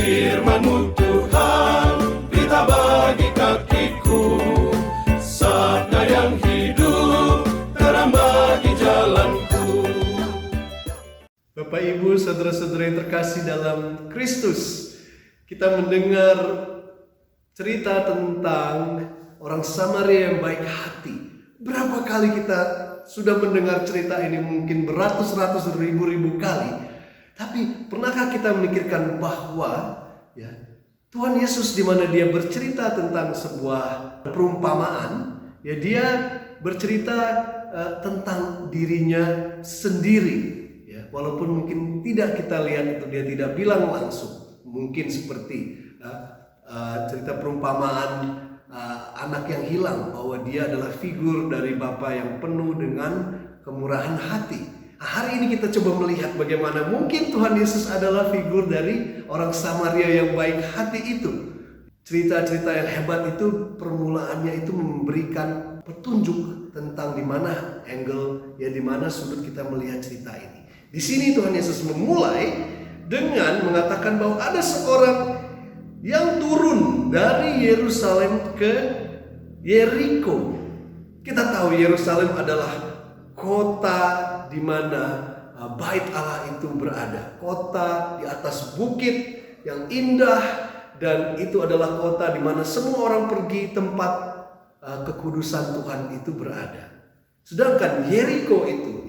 Firman-Mu Tuhan, berita bagi kakiku, sabda yang hidup, terang bagi jalanku. Bapak, Ibu, saudara-saudara yang terkasih dalam Kristus, kita mendengar cerita tentang orang Samaria yang baik hati. Berapa kali kita sudah mendengar cerita ini, mungkin beratus-ratus ribu-ribu kali. Tapi pernahkah kita memikirkan bahwa Tuhan Yesus di mana dia bercerita tentang sebuah perumpamaan, dia bercerita tentang dirinya sendiri. Walaupun mungkin tidak kita lihat itu, dia tidak bilang langsung. Mungkin seperti cerita perumpamaan anak yang hilang, bahwa dia adalah figur dari Bapa yang penuh dengan kemurahan hati. Hari ini kita coba melihat bagaimana mungkin Tuhan Yesus adalah figur dari orang Samaria yang baik hati itu. Cerita-cerita yang hebat itu, permulaannya itu memberikan petunjuk tentang di mana angle, di mana sudut kita melihat cerita ini. Di sini Tuhan Yesus memulai dengan mengatakan bahwa ada seorang yang turun dari Yerusalem ke Yeriko. Kita tahu Yerusalem adalah kota di mana bait Allah itu berada. Kota di atas bukit yang indah, dan itu adalah kota di mana semua orang pergi, tempat kekudusan Tuhan itu berada. Sedangkan Yeriko itu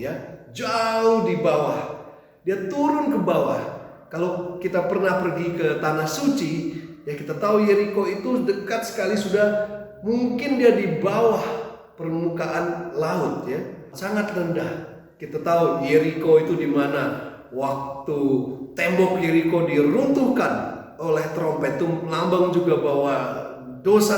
jauh di bawah. Dia turun ke bawah. Kalau kita pernah pergi ke Tanah Suci, kita tahu Yeriko itu dekat sekali, sudah mungkin dia di bawah permukaan laut, sangat rendah. Kita tahu Yeriko itu di mana waktu tembok Yeriko diruntuhkan oleh trompet, itu lambang juga bahwa dosa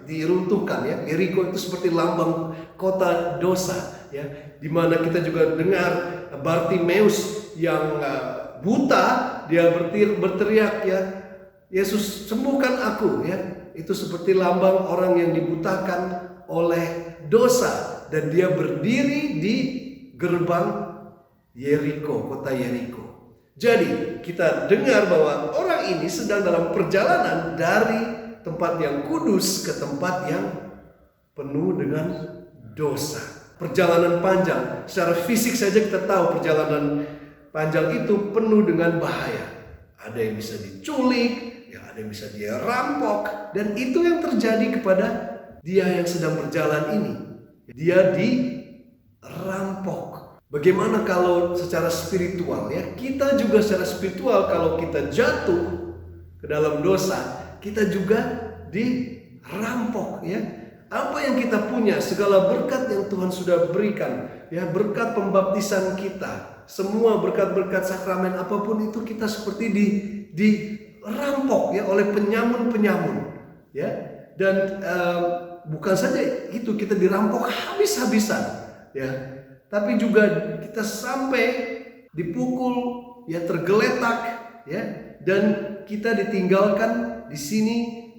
diruntuhkan. Yeriko itu seperti lambang kota dosa, di mana kita juga dengar Bartimeus yang buta, dia berteriak, Yesus sembuhkan aku, itu seperti lambang orang yang dibutakan oleh dosa, dan dia berdiri di gerbang Yeriko, kota Yeriko. Jadi kita dengar bahwa orang ini sedang dalam perjalanan dari tempat yang kudus ke tempat yang penuh dengan dosa. Perjalanan panjang, secara fisik saja kita tahu perjalanan panjang itu penuh dengan bahaya. Ada yang bisa diculik, ada yang bisa dia rampok, dan itu yang terjadi kepada dia yang sedang berjalan ini. Dia dirampok. Bagaimana kalau secara spiritual, kita juga secara spiritual, kalau kita jatuh ke dalam dosa, kita juga dirampok. Apa yang kita punya, segala berkat yang Tuhan sudah berikan, berkat pembaptisan kita, semua berkat-berkat sakramen apapun itu, kita seperti dirampok oleh penyamun-penyamun. Dan bukan saja itu, kita dirampok habis-habisan, tapi juga kita sampai dipukul, tergeletak, dan kita ditinggalkan di sini,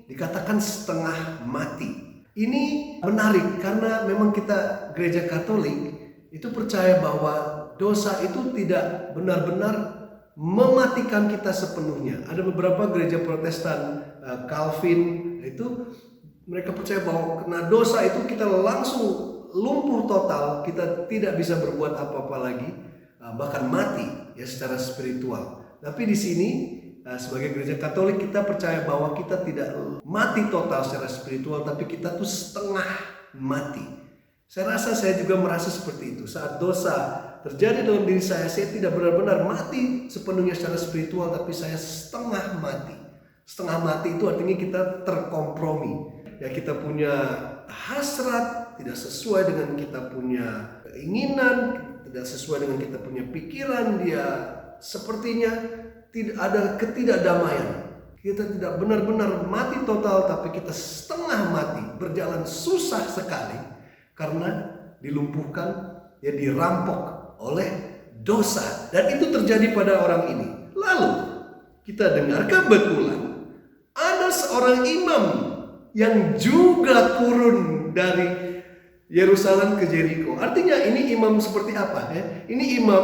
dikatakan setengah mati. Ini menarik karena memang kita gereja Katolik itu percaya bahwa dosa itu tidak benar-benar mematikan kita sepenuhnya. Ada beberapa gereja Protestan, Calvin, itu mereka percaya bahwa kena dosa itu kita langsung lumpuh total, kita tidak bisa berbuat apa-apa lagi, bahkan mati secara spiritual. Tapi di sini sebagai gereja Katolik kita percaya bahwa kita tidak mati total secara spiritual, tapi kita tuh setengah mati. Saya rasa saya juga merasa seperti itu. Saat dosa terjadi dalam diri saya tidak benar-benar mati sepenuhnya secara spiritual, tapi saya setengah mati. Setengah mati itu artinya kita terkompromi. Kita punya hasrat tidak sesuai dengan kita punya keinginan, tidak sesuai dengan kita punya pikiran, dia sepertinya tidak ada ketidakdamaian. Kita tidak benar-benar mati total, tapi kita setengah mati, berjalan susah sekali karena dilumpuhkan, dirampok oleh dosa. Dan itu terjadi pada orang ini. Lalu kita dengar kebetulan ada seorang imam yang juga turun dari Yerusalem ke Yeriko. Artinya ini imam seperti apa? Ini imam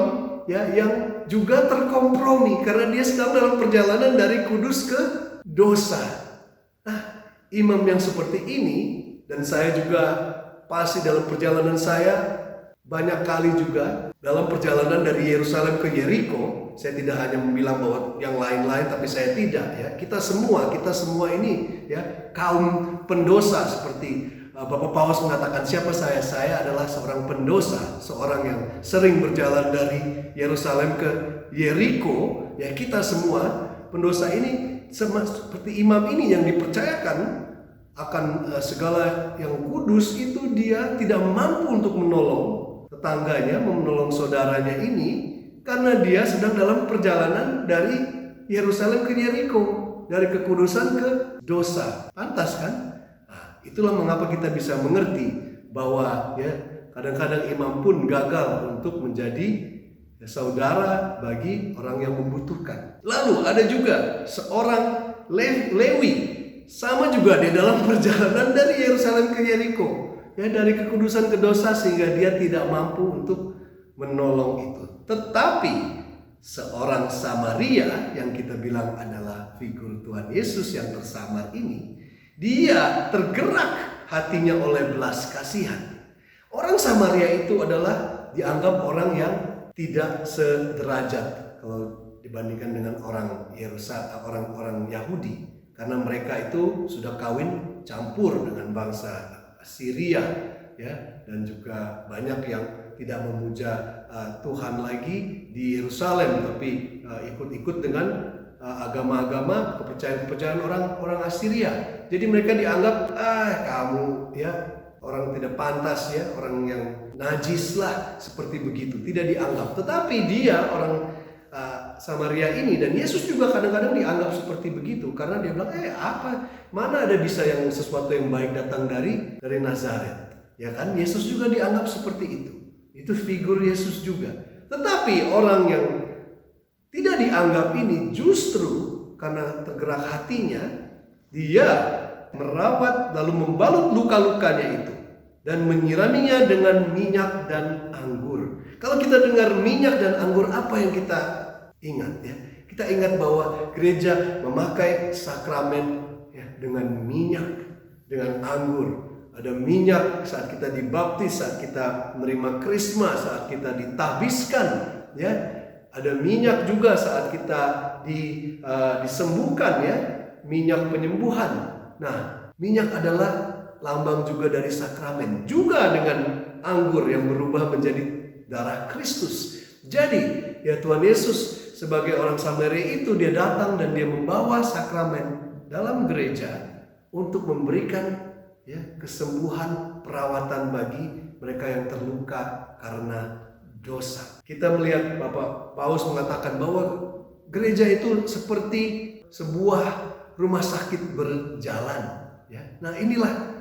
yang juga terkompromi karena dia sedang dalam perjalanan dari kudus ke dosa. Nah, imam yang seperti ini, dan saya juga pasti dalam perjalanan saya banyak kali juga dalam perjalanan dari Yerusalem ke Yeriko, saya tidak hanya bilang bahwa yang lain-lain, tapi saya tidak ya. Kita semua ini ya kaum pendosa seperti Bapak Paulus mengatakan, siapa saya? Saya adalah seorang pendosa, seorang yang sering berjalan dari Yerusalem ke Yeriko. Ya, kita semua pendosa ini seperti imam ini yang dipercayakan akan segala yang kudus itu, dia tidak mampu untuk menolong tetangganya, menolong saudaranya ini karena dia sedang dalam perjalanan dari Yerusalem ke Yeriko, dari kekudusan ke dosa. Pantas kan? Itulah mengapa kita bisa mengerti bahwa ya kadang-kadang imam pun gagal untuk menjadi saudara bagi orang yang membutuhkan. Lalu ada juga seorang Lewi, sama juga di dalam perjalanan dari Yerusalem ke Yeriko, ya dari kekudusan ke dosa sehingga dia tidak mampu untuk menolong itu. Tetapi seorang Samaria yang kita bilang adalah figur Tuhan Yesus yang tersamar ini, dia tergerak hatinya oleh belas kasihan. Orang Samaria itu adalah dianggap orang yang tidak sederajat kalau dibandingkan dengan orang orang Yahudi, karena mereka itu sudah kawin campur dengan bangsa Syria ya, dan juga banyak yang tidak memuja Tuhan lagi di Yerusalem, tapi ikut-ikut dengan agama-agama kepercayaan orang Assyria. Jadi mereka dianggap kamu ya orang tidak pantas ya, orang yang najis lah, seperti begitu, tidak dianggap. Tetapi dia orang Samaria ini, dan Yesus juga kadang-kadang dianggap seperti begitu karena dia bilang mana ada bisa yang sesuatu yang baik datang dari Nazaret, ya kan? Yesus juga dianggap seperti itu figur Yesus juga. Tetapi orang yang tidak dianggap ini justru karena tergerak hatinya, dia merawat lalu membalut luka-lukanya itu dan menyiraminya dengan minyak dan anggur. Kalau kita dengar minyak dan anggur, apa yang kita ingat ya? Kita ingat bahwa gereja memakai sakramen ya, dengan minyak, dengan anggur. Ada minyak saat kita dibaptis, saat kita menerima krisma, saat kita ditahbiskan ya. Ada minyak juga saat kita disembuhkan ya, minyak penyembuhan. Nah, minyak adalah lambang juga dari sakramen, juga dengan anggur yang berubah menjadi darah Kristus. Jadi ya Tuhan Yesus sebagai orang Samaria itu, dia datang dan dia membawa sakramen dalam gereja untuk memberikan ya kesembuhan, perawatan bagi mereka yang terluka karena dosa. Kita melihat Bapak Paulus mengatakan bahwa gereja itu seperti sebuah rumah sakit berjalan ya. Nah, inilah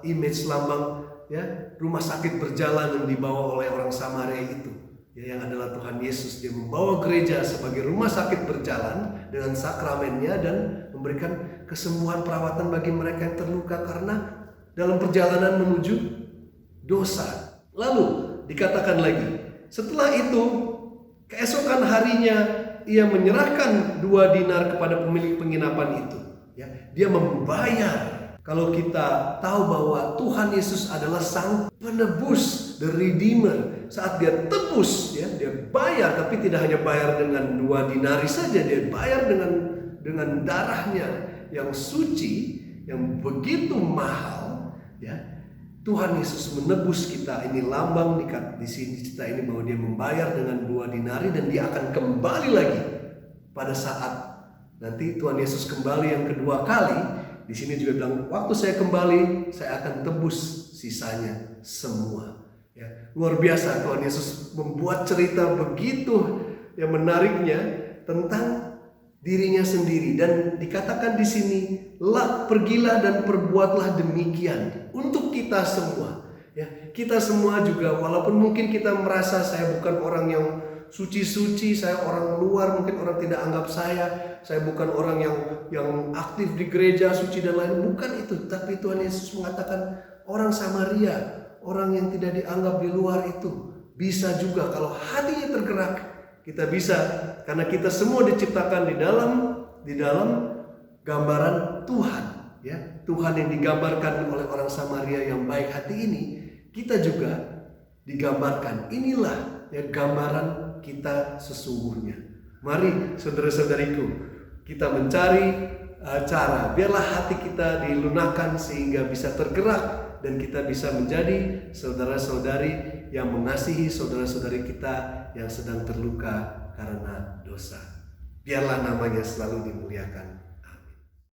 image lambang ya rumah sakit berjalan yang dibawa oleh orang Samaria itu ya, yang adalah Tuhan Yesus. Dia membawa gereja sebagai rumah sakit berjalan dengan sakramennya dan memberikan kesembuhan, perawatan bagi mereka yang terluka karena dalam perjalanan menuju dosa. Lalu dikatakan lagi, setelah itu keesokan harinya ia menyerahkan 2 dinar kepada pemilik penginapan itu ya. Dia membayar. Kalau kita tahu bahwa Tuhan Yesus adalah sang penebus, the redeemer, saat dia tebus ya, dia bayar, tapi tidak hanya bayar dengan 2 dinari saja, dia bayar dengan darahnya yang suci, yang begitu mahal ya. Tuhan Yesus menebus kita. Ini lambang di sini cerita ini bahwa dia membayar dengan 2 dinari dan dia akan kembali lagi pada saat nanti Tuhan Yesus kembali yang kedua kali. Di sini juga bilang, waktu saya kembali, saya akan tebus sisanya semua. Ya, luar biasa Tuhan Yesus membuat cerita begitu yang menariknya tentang dirinya sendiri, dan dikatakan di sini, pergilah dan perbuatlah demikian untuk kita semua. Ya, kita semua juga, walaupun mungkin kita merasa saya bukan orang yang suci-suci, saya orang luar, mungkin orang tidak anggap saya bukan orang yang aktif di gereja suci dan lain, bukan itu. Tapi Tuhan Yesus mengatakan orang Samaria, orang yang tidak dianggap di luar itu bisa juga kalau hatinya tergerak, Kita bisa karena kita semua diciptakan di dalam gambaran Tuhan, ya. Tuhan yang digambarkan oleh orang Samaria yang baik hati ini, kita juga digambarkan. Inilah ya gambaran kita sesungguhnya. Mari saudara-saudariku, kita mencari cara biarlah hati kita dilunakkan sehingga bisa tergerak dan kita bisa menjadi saudara-saudari yang mengasihi saudara-saudari kita yang sedang terluka karena dosa. Biarlah namanya selalu dimuliakan.